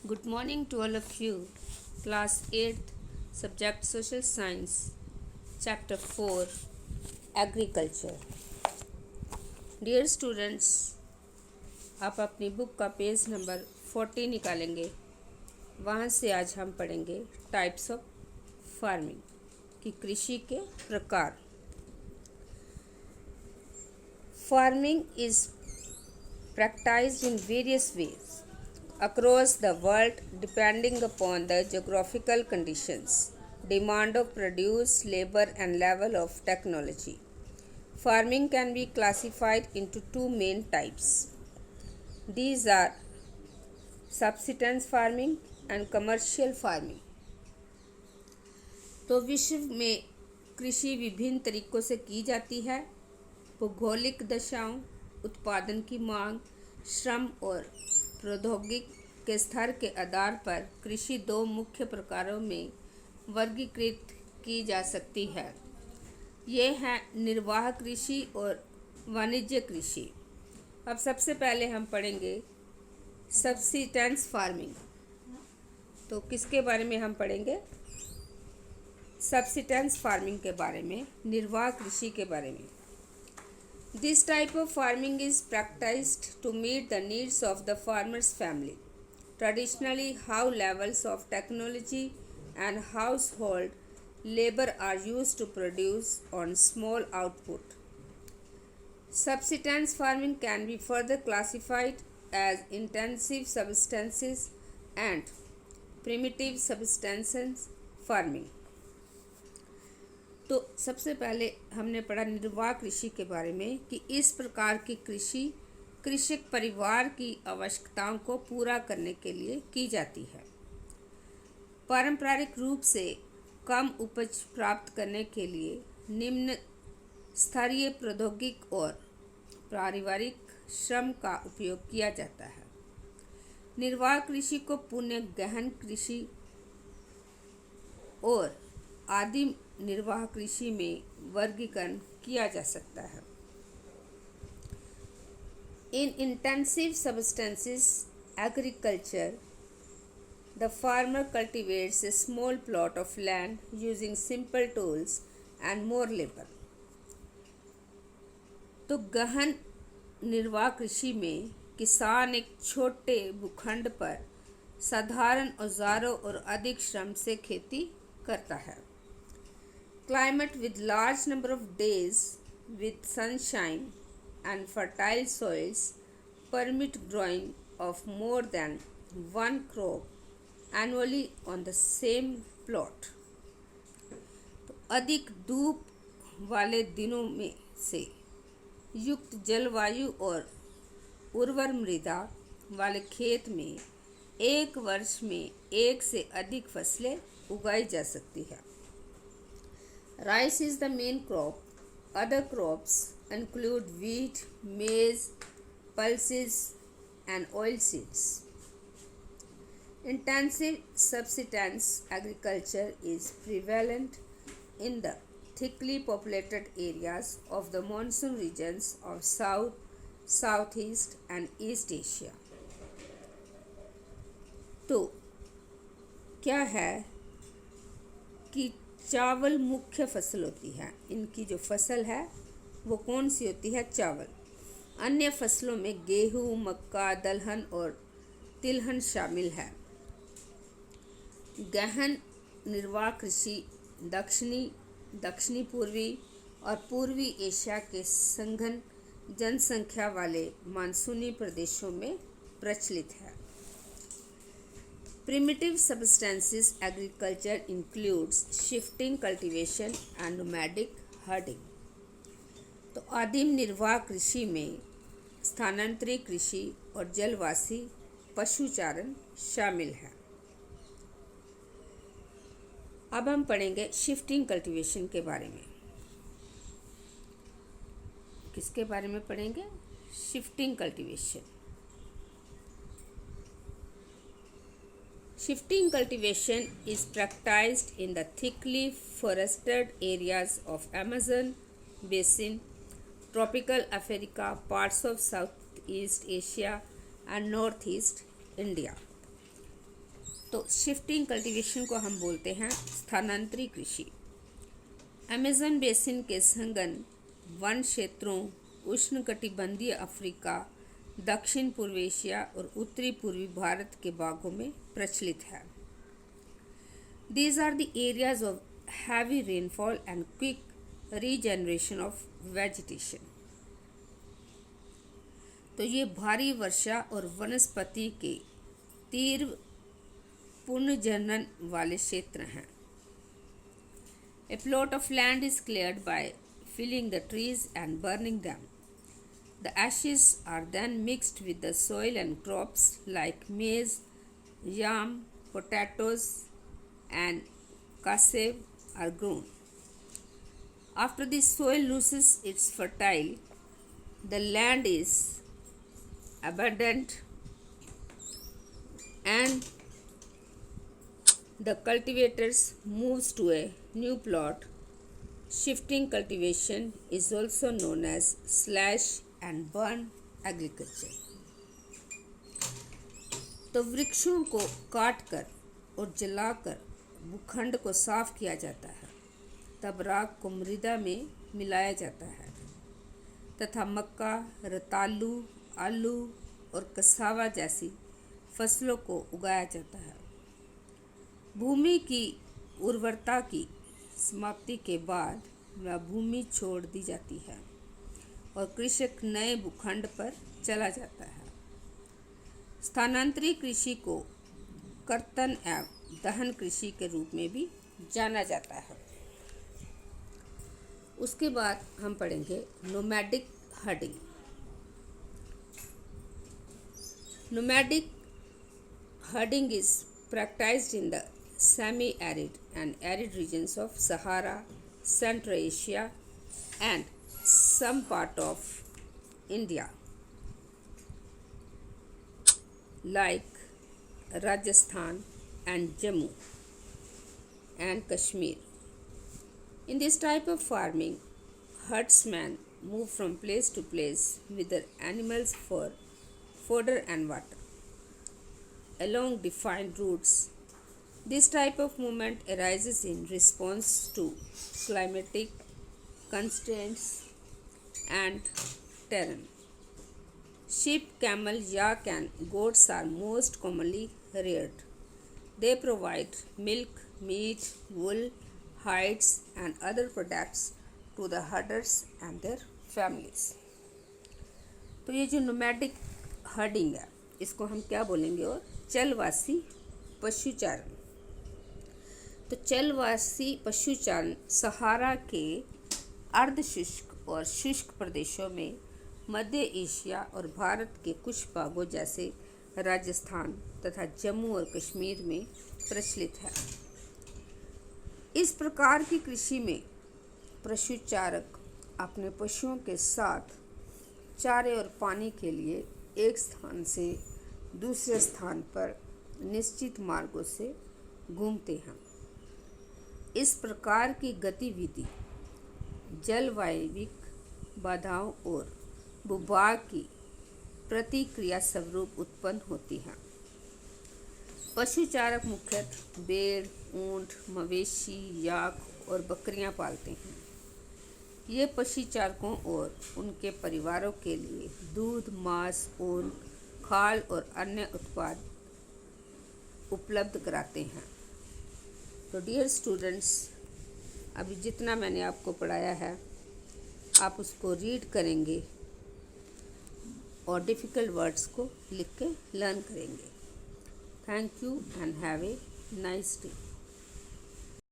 Good morning to all of you. Class 8th, Subject Social Science, Chapter 4, Agriculture. Dear students, आप अपनी book का page number 40 निकालेंगे। वहाँ से आज हम पढ़ेंगे टाइप्स ऑफ फार्मिंग कि कृषि के प्रकार। Farming is practiced in various ways across the world depending upon the geographical conditions, demand of produce, labor and level of technology. Farming can be classified into two main types. These are subsistence farming and commercial farming. तो विश्व में कृषि विभिन्न तरीकों से की जाती है। भौगोलिक दशाओं, उत्पादन की मांग, श्रम और प्रौद्योगिकी के स्तर के आधार पर कृषि दो मुख्य प्रकारों में वर्गीकृत की जा सकती है। ये हैं निर्वाह कृषि और वाणिज्य कृषि। अब सबसे पहले हम पढ़ेंगे सब्सिस्टेंस फार्मिंग। तो किसके बारे में हम पढ़ेंगे? सब्सिस्टेंस फार्मिंग के बारे में, निर्वाह कृषि के बारे में। This type of farming is practiced to meet the needs of the farmer's family. Traditionally, high levels of technology and household labor are used to produce on small output. Subsistence farming can be further classified as intensive subsistence and primitive subsistence farming. तो सबसे पहले हमने पढ़ा निर्वाह कृषि के बारे में कि इस प्रकार की कृषि कृषक परिवार की आवश्यकताओं को पूरा करने के लिए की जाती है। पारंपरिक रूप से कम उपज प्राप्त करने के लिए निम्न स्तरीय प्रौद्योगिकी और पारिवारिक श्रम का उपयोग किया जाता है। निर्वाह कृषि को पुनः गहन कृषि और आदिम निर्वाह कृषि में वर्गीकरण किया जा सकता है। In intensive subsistence agriculture, the farmer cultivates a small plot of land using simple tools and more labor. तो गहन निर्वाह कृषि में किसान एक छोटे भूखंड पर साधारण औजारों और अधिक श्रम से खेती करता है। Climate with large number of days with sunshine and fertile soils permit growing of more than one crop annually on the same plot. तो अधिक धूप वाले दिनों में से युक्त जलवायु और उर्वर मृदा वाले खेत में एक वर्ष में एक से अधिक फसलें उगाई जा सकती है। Rice is the main crop. Other crops include wheat, maize, pulses, and oilseeds. Intensive subsistence agriculture is prevalent in the thickly populated areas of the monsoon regions of South, Southeast, and East Asia. तो क्या है कि चावल मुख्य फसल होती है। इनकी जो फसल है वो कौन सी होती है? चावल। अन्य फसलों में गेहूँ, मक्का, दलहन और तिलहन शामिल है। गहन निर्वाह कृषि दक्षिणी पूर्वी और पूर्वी एशिया के सघन जनसंख्या वाले मानसूनी प्रदेशों में प्रचलित है। Primitive subsistence agriculture includes shifting cultivation and nomadic herding. तो आदिम निर्वाह कृषि में स्थानांतरित कृषि और जलवासी पशुचारण शामिल है। अब हम पढ़ेंगे शिफ्टिंग कल्टीवेशन के बारे में। किसके बारे में पढ़ेंगे? Shifting cultivation. Shifting cultivation is practiced in the thickly forested areas of Amazon basin, tropical Africa, parts of Southeast Asia, and Northeast India. तो शिफ्टिंग कल्टीवेशन को हम बोलते हैं स्थानांतरी कृषि। अमेज़न बेसिन के संघन वन क्षेत्रों, उष्णकटिबंधीय अफ्रीका, दक्षिण पूर्व एशिया और उत्तरी पूर्वी भारत के भागों में प्रचलित है। These are the areas of heavy rainfall and quick regeneration of vegetation. तो ये भारी वर्षा और वनस्पति के तीव्र पुनर्जनन वाले क्षेत्र हैं। A plot of land is cleared by felling the trees and burning them. The ashes are then mixed with the soil and crops like maize, yam, potatoes, and cassav are grown. After the soil loses its fertile, the land is abandoned and the cultivators moves to a new plot. Shifting cultivation is also known as slash and burn agriculture. तो वृक्षों को काटकर और जलाकर भूखंड को साफ किया जाता है, तब राख को मृदा में मिलाया जाता है तथा मक्का, रतालू, आलू और कसावा जैसी फसलों को उगाया जाता है। भूमि की उर्वरता की समाप्ति के बाद वह भूमि छोड़ दी जाती है और कृषक नए भूखंड पर चला जाता है। स्थानांतरी कृषि को कर्तन एवं दहन कृषि के रूप में भी जाना जाता है। उसके बाद हम पढ़ेंगे nomadic herding. Nomadic herding is practiced in the semi-arid and arid regions of Sahara, Central Asia, and some part of India, like Rajasthan and Jammu and Kashmir. In this type of farming, herdsmen move from place to place with their animals for fodder and water along defined routes. This type of movement arises in response to climatic constraints and terrain. Sheep, camel, yak, and goats are most commonly reared. They provide milk, meat, wool, hides, and other products to the herders and their families. तो ये जो nomadic herding है, इसको हम क्या बोलेंगे? और चलवासी पशुचारण। तो चलवासी पशुचारण सहारा के अर्धशुष्क और शुष्क प्रदेशों में, मध्य एशिया और भारत के कुछ भागों जैसे राजस्थान तथा जम्मू और कश्मीर में प्रचलित है। इस प्रकार की कृषि में पशुचारक अपने पशुओं के साथ चारे और पानी के लिए एक स्थान से दूसरे स्थान पर निश्चित मार्गों से घूमते हैं। इस प्रकार की गतिविधि जलवायविक बाधाओं और भूभाग की प्रतिक्रिया स्वरूप उत्पन्न होती है। पशुचारक मुख्यतः भेड़, ऊंट, मवेशी, याक और बकरियां पालते हैं। ये पशुचारकों और उनके परिवारों के लिए दूध, मांस, ऊन, खाल और अन्य उत्पाद उपलब्ध कराते हैं। तो डियर स्टूडेंट्स, अभी जितना मैंने आपको पढ़ाया है आप उसको रीड करेंगे और डिफ़िकल्ट वर्ड्स को लिख के लर्न करेंगे। Thank you and have a nice day.